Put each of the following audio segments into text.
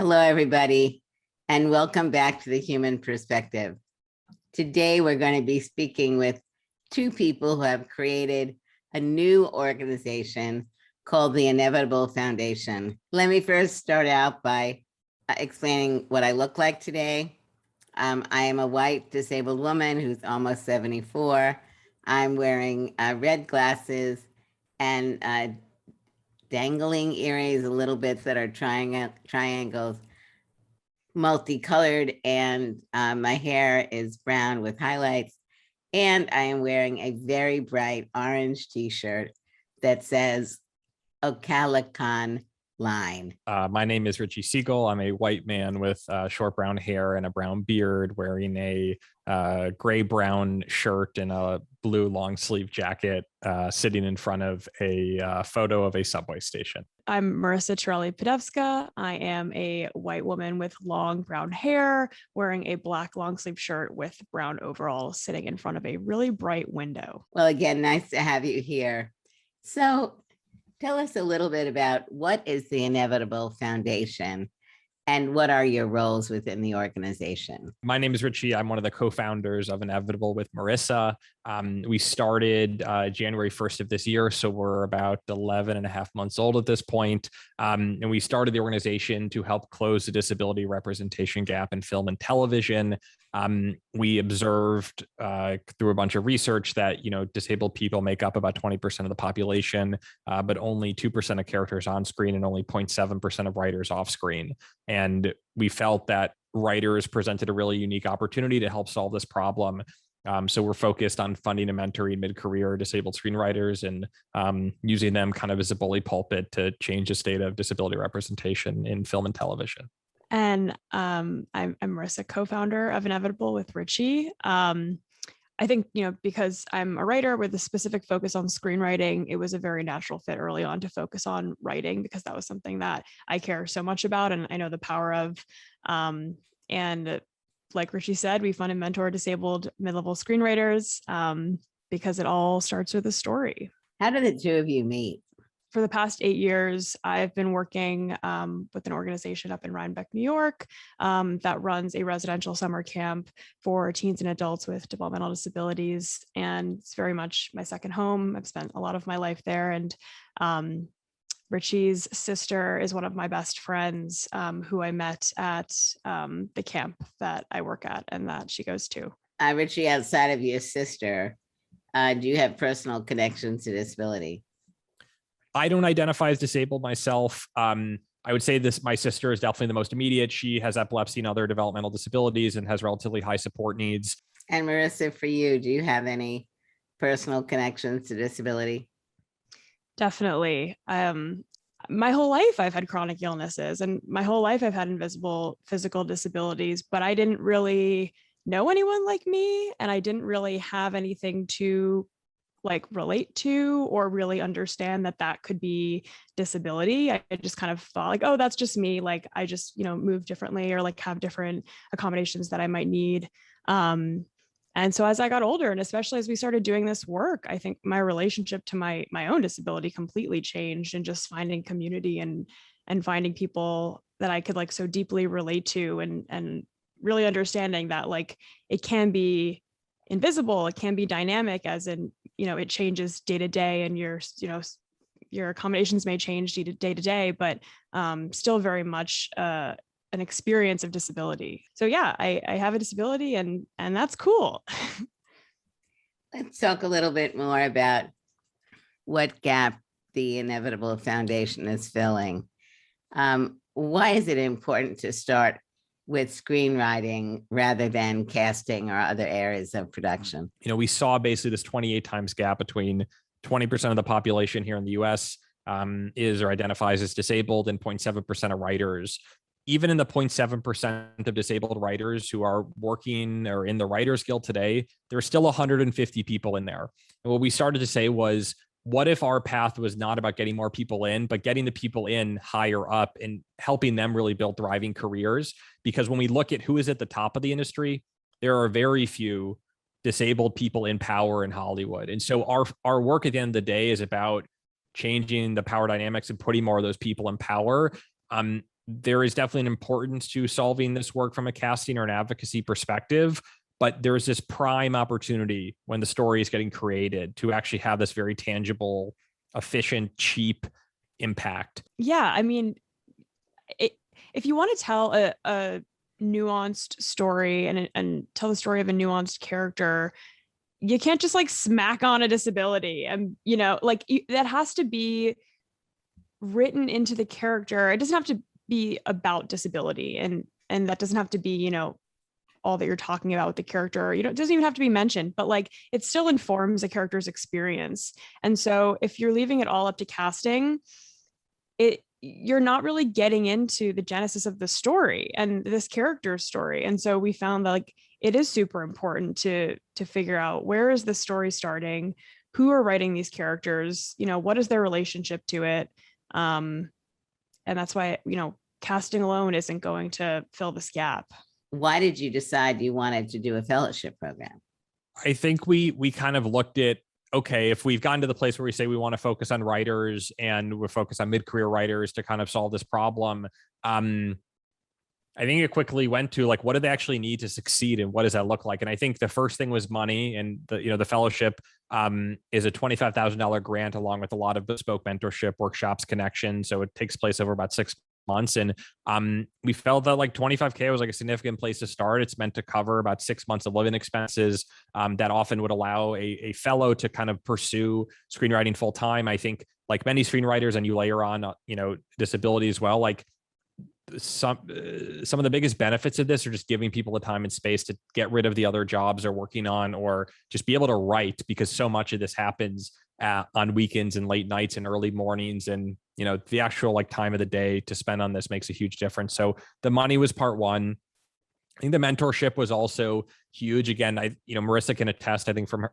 Hello, everybody, and welcome back to The Human Perspective. Today, we're going to be speaking with two people who have created a new organization called the Inevitable Foundation. Let me first start out by explaining what I look like today. I am a white disabled woman who's almost 74. I'm wearing red glasses and dangling earrings, a little bit that are triangles, multicolored, and my hair is brown with highlights. And I am wearing a very bright orange t-shirt that says Ocalicon Line. My name is Richie Siegel. I'm a white man with short brown hair and a brown beard, wearing a gray-brown shirt and a blue long-sleeve jacket, sitting in front of a photo of a subway station. I'm Marisa Torelli-Pedevska. I am a white woman with long brown hair, wearing a black long-sleeve shirt with brown overalls, sitting in front of a really bright window. Well, again, nice to have you here. So tell us a little bit about what is the Inevitable Foundation and what are your roles within the organization? My name is Richie. I'm one of the co-founders of Inevitable with Marisa. We started January 1st of this year, so we're about 11 and a half months old at this point. And we started the organization to help close the disability representation gap in film and television. We observed through a bunch of research that, disabled people make up about 20% of the population, but only 2% of characters on screen and only 0.7% of writers off screen. And we felt that writers presented a really unique opportunity to help solve this problem. So we're focused on funding and mentoring mid-career disabled screenwriters and using them kind of as a bully pulpit to change the state of disability representation in film and television. And I'm Marisa, co-founder of Inevitable with Richie. I think, because I'm a writer with a specific focus on screenwriting, it was a very natural fit early on to focus on writing because that was something that I care so much about and I know the power of. And like Richie said, we fund and mentor disabled mid-level screenwriters because it all starts with a story. How did the two of you meet? For the past 8 years, I've been working with an organization up in Rhinebeck, New York, that runs a residential summer camp for teens and adults with developmental disabilities. And it's very much my second home. I've spent a lot of my life there. And Richie's sister is one of my best friends who I met at the camp that I work at and that she goes to. Richie, outside of your sister, do you have personal connections to disability? I don't identify as disabled myself. I would say my sister is definitely the most immediate. She has epilepsy and other developmental disabilities and has relatively high support needs. And Marisa, for you, do you have any personal connections to disability? Definitely. My whole life I've had chronic illnesses and my whole life I've had invisible physical disabilities, but I didn't really know anyone like me and I didn't really have anything to relate to or really understand that could be disability. I just kind of thought oh, that's just me. I just, move differently or have different accommodations that I might need. And so as I got older and especially as we started doing this work, I think my relationship to my own disability completely changed and just finding community and finding people that I could so deeply relate to and really understanding that it can be invisible, it can be dynamic as in, it changes day to day and your accommodations may change day to day, but still very much an experience of disability. So yeah, I have a disability and that's cool. Let's talk a little bit more about what gap the Inevitable Foundation is filling. Why is it important to start with screenwriting rather than casting or other areas of production? We saw basically this 28 times gap between 20% of the population here in the US is or identifies as disabled and 0.7% of writers. Even in the 0.7% of disabled writers who are working or in the Writers Guild today, there's still 150 people in there. And what we started to say was, what if our path was not about getting more people in, but getting the people in higher up and helping them really build thriving careers? Because when we look at who is at the top of the industry, there are very few disabled people in power in Hollywood. And so our work at the end of the day is about changing the power dynamics and putting more of those people in power. there is definitely an importance to solving this work from a casting or an advocacy perspective, but there's this prime opportunity when the story is getting created to actually have this very tangible, efficient, cheap impact. Yeah, I mean, if you want to tell a nuanced story and tell the story of a nuanced character, you can't just like smack on a disability. And, you know, like that has to be written into the character. It doesn't have to be about disability, and that doesn't have to be, you know, all that you're talking about with the character. You know, it doesn't even have to be mentioned, but like it still informs a character's experience. And so if you're leaving it all up to casting, you're not really getting into the genesis of the story and this character's story. And so we found that like it is super important to figure out, where is the story starting, who are writing these characters, you know, what is their relationship to it. And that's why, you know, casting alone isn't going to fill this gap. Why did you decide you wanted to do a fellowship program? I think we kind of looked at, okay, if we've gotten to the place where we say we want to focus on writers and we're focused on mid-career writers to kind of solve this problem, I think it quickly went to like, what do they actually need to succeed and what does that look like? And I think the first thing was money, and the fellowship is a $25,000 grant along with a lot of bespoke mentorship, workshops, connections. So it takes place over about 6 months. And we felt that like $25K was like a significant place to start. It's meant to cover about 6 months of living expenses that often would allow a fellow to kind of pursue screenwriting full time. I think like many screenwriters, and you layer on, disability as well, like some of the biggest benefits of this are just giving people the time and space to get rid of the other jobs they're working on, or just be able to write, because so much of this happens on weekends and late nights and early mornings, and the actual like time of the day to spend on this makes a huge difference. So the money was part one. I think the mentorship was also huge. Again, Marisa can attest, I think for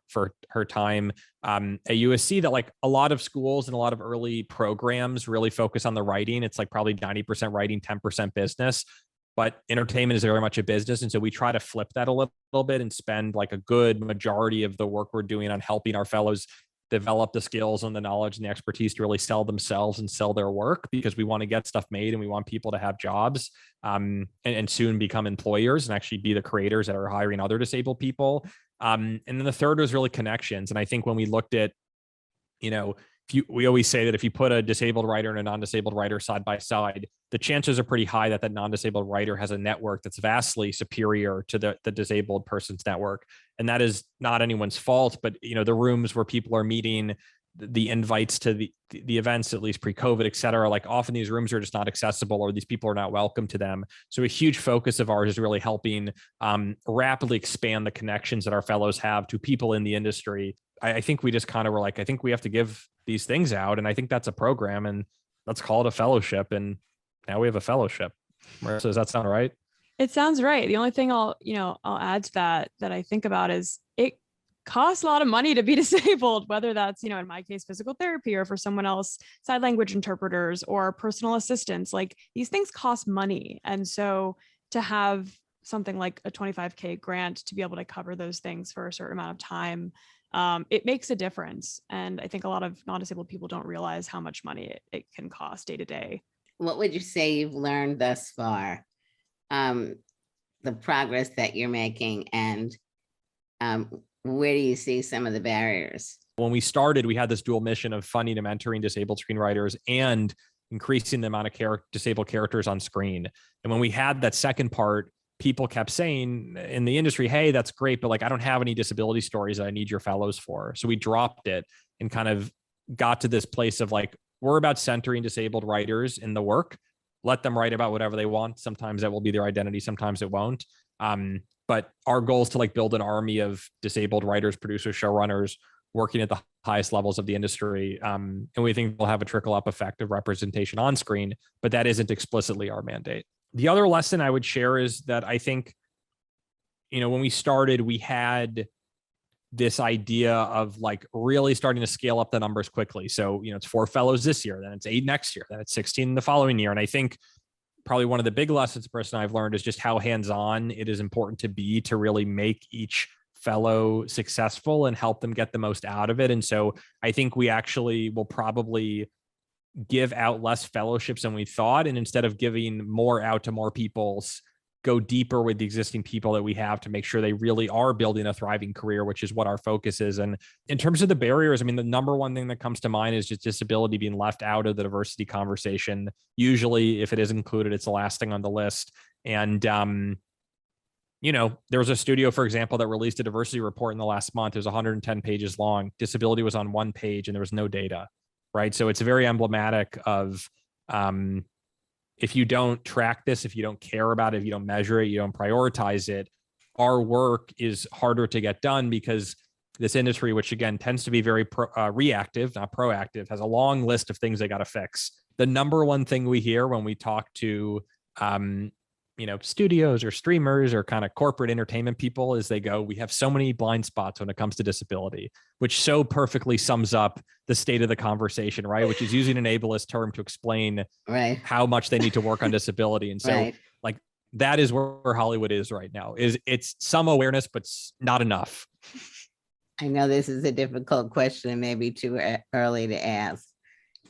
her time at USC, that like a lot of schools and a lot of early programs really focus on the writing. It's like probably 90% writing, 10% business, but entertainment is very much a business. And so we try to flip that a little bit and spend like a good majority of the work we're doing on helping our fellows develop the skills and the knowledge and the expertise to really sell themselves and sell their work, because we want to get stuff made and we want people to have jobs and soon become employers and actually be the creators that are hiring other disabled people. And then the third was really connections. And I think when we looked at, we always say that if you put a disabled writer and a non-disabled writer side by side, the chances are pretty high that that non-disabled writer has a network that's vastly superior to the disabled person's network. And that is not anyone's fault, but the rooms where people are meeting, the invites to the events, at least pre-COVID, et cetera, like often these rooms are just not accessible, or these people are not welcome to them. So a huge focus of ours is really helping rapidly expand the connections that our fellows have to people in the industry. I think we just kind of were like, I think we have to give these things out. And I think that's a program, and let's call it a fellowship. And now we have a fellowship. Marisa, does that sound right? It sounds right. The only thing I'll add to that I think about is it costs a lot of money to be disabled, whether that's, in my case, physical therapy, or for someone else, sign language interpreters or personal assistants. Like these things cost money. And so to have something like a $25K grant to be able to cover those things for a certain amount of time, it makes a difference. And I think a lot of non-disabled people don't realize how much money it can cost day to day. What would you say you've learned thus far? The progress that you're making, and where do you see some of the barriers? When we started, we had this dual mission of funding and mentoring disabled screenwriters and increasing the amount of disabled characters on screen. And when we had that second part, people kept saying in the industry, hey, that's great, but like, I don't have any disability stories that I need your fellows for. So we dropped it and kind of got to this place of like, we're about centering disabled writers in the work. Let them write about whatever they want. Sometimes that will be their identity. Sometimes it won't. But our goal is to like build an army of disabled writers, producers, showrunners working at the highest levels of the industry. And we think we'll have a trickle up effect of representation on screen, but that isn't explicitly our mandate. The other lesson I would share is that I think, when we started, we had this idea of like really starting to scale up the numbers quickly. So, it's 4 fellows this year, then it's 8 next year, then it's 16 the following year. And I think probably one of the big lessons person I've learned is just how hands-on it is important to be to really make each fellow successful and help them get the most out of it. And so I think we actually will probably give out less fellowships than we thought. And instead of giving more out to more people's, go deeper with the existing people that we have to make sure they really are building a thriving career, which is what our focus is. And in terms of the barriers, I mean, the number one thing that comes to mind is just disability being left out of the diversity conversation. Usually, if it is included, it's the last thing on the list. And, there was a studio, for example, that released a diversity report in the last month. It was 110 pages long. Disability was on one page and there was no data, right? So it's very emblematic of, if you don't track this, if you don't care about it, if you don't measure it, you don't prioritize it, our work is harder to get done because this industry, which again tends to be very reactive, not proactive, has a long list of things they got to fix. The number one thing we hear when we talk to, studios or streamers or kind of corporate entertainment people is they go, we have so many blind spots when it comes to disability, which so perfectly sums up the state of the conversation, right? Which is using an ableist term to explain how much they need to work on disability. And so like that is where Hollywood is right now, is it's some awareness, but not enough. I know this is a difficult question and maybe too early to ask,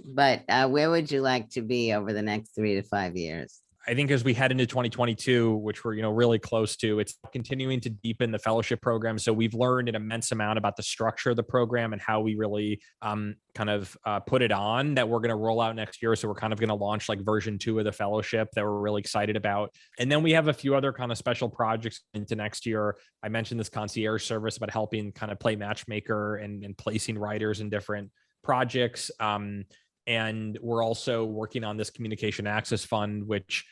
but where would you like to be over the next 3 to 5 years? I think as we head into 2022, which we're, really close to, it's continuing to deepen the fellowship program. So we've learned an immense amount about the structure of the program and how we really put it on, that we're going to roll out next year. So we're kind of going to launch like version 2 of the fellowship that we're really excited about. And then we have a few other kind of special projects into next year. I mentioned this concierge service about helping kind of play matchmaker and placing writers in different projects. And we're also working on this communication access fund, which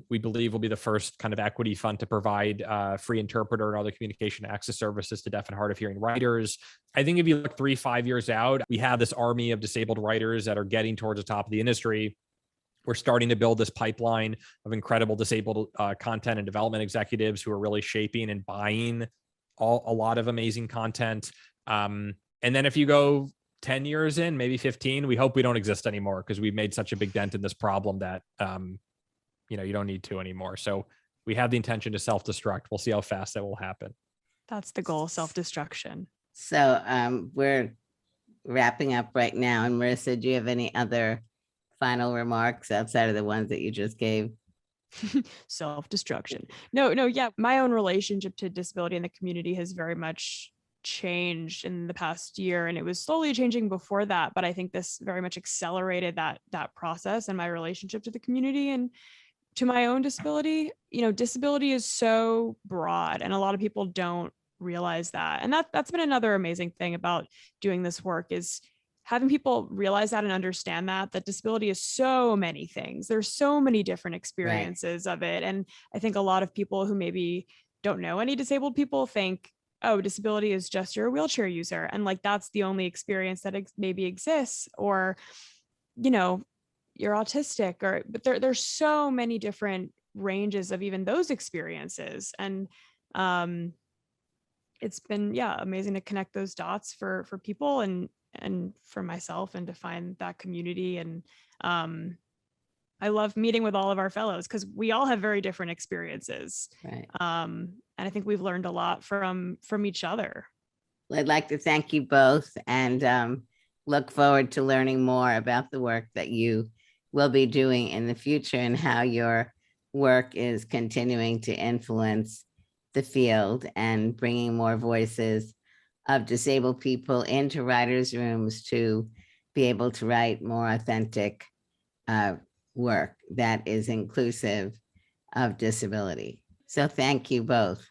we believe will be the first kind of equity fund to provide free interpreter and other communication access services to deaf and hard of hearing writers. I think if you look 3-5 years out, we have this army of disabled writers that are getting towards the top of the industry. We're starting to build this pipeline of incredible disabled content and development executives who are really shaping and buying a lot of amazing content. And then if you go 10 years in, maybe 15, we hope we don't exist anymore because we've made such a big dent in this problem that, you don't need to anymore. So we have the intention to self-destruct. We'll see how fast that will happen. That's the goal, self-destruction. So we're wrapping up right now. And Marisa, do you have any other final remarks outside of the ones that you just gave? Self-destruction. No, yeah. My own relationship to disability in the community has very much changed in the past year, and it was slowly changing before that, but I think this very much accelerated that process and my relationship to the community and to my own disability. Disability is so broad and a lot of people don't realize that, and that's been another amazing thing about doing this work, is having people realize that and understand that disability is so many things. There's so many different experiences of it, and I think a lot of people who maybe don't know any disabled people think, oh, disability is just you're a wheelchair user. And like, that's the only experience that maybe exists, or, you're autistic, but there's so many different ranges of even those experiences. And it's been, amazing to connect those dots for people and for myself, and to find that community. And I love meeting with all of our fellows because we all have very different experiences. Right. And I think we've learned a lot from each other. Well, I'd like to thank you both and look forward to learning more about the work that you will be doing in the future and how your work is continuing to influence the field and bringing more voices of disabled people into writers' rooms to be able to write more authentic work that is inclusive of disability. So thank you both.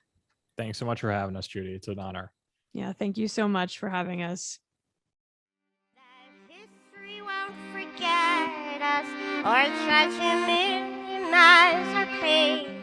Thanks so much for having us, Judy. It's an honor. Yeah, thank you so much for having us. History won't forget us or try to minimize our pain.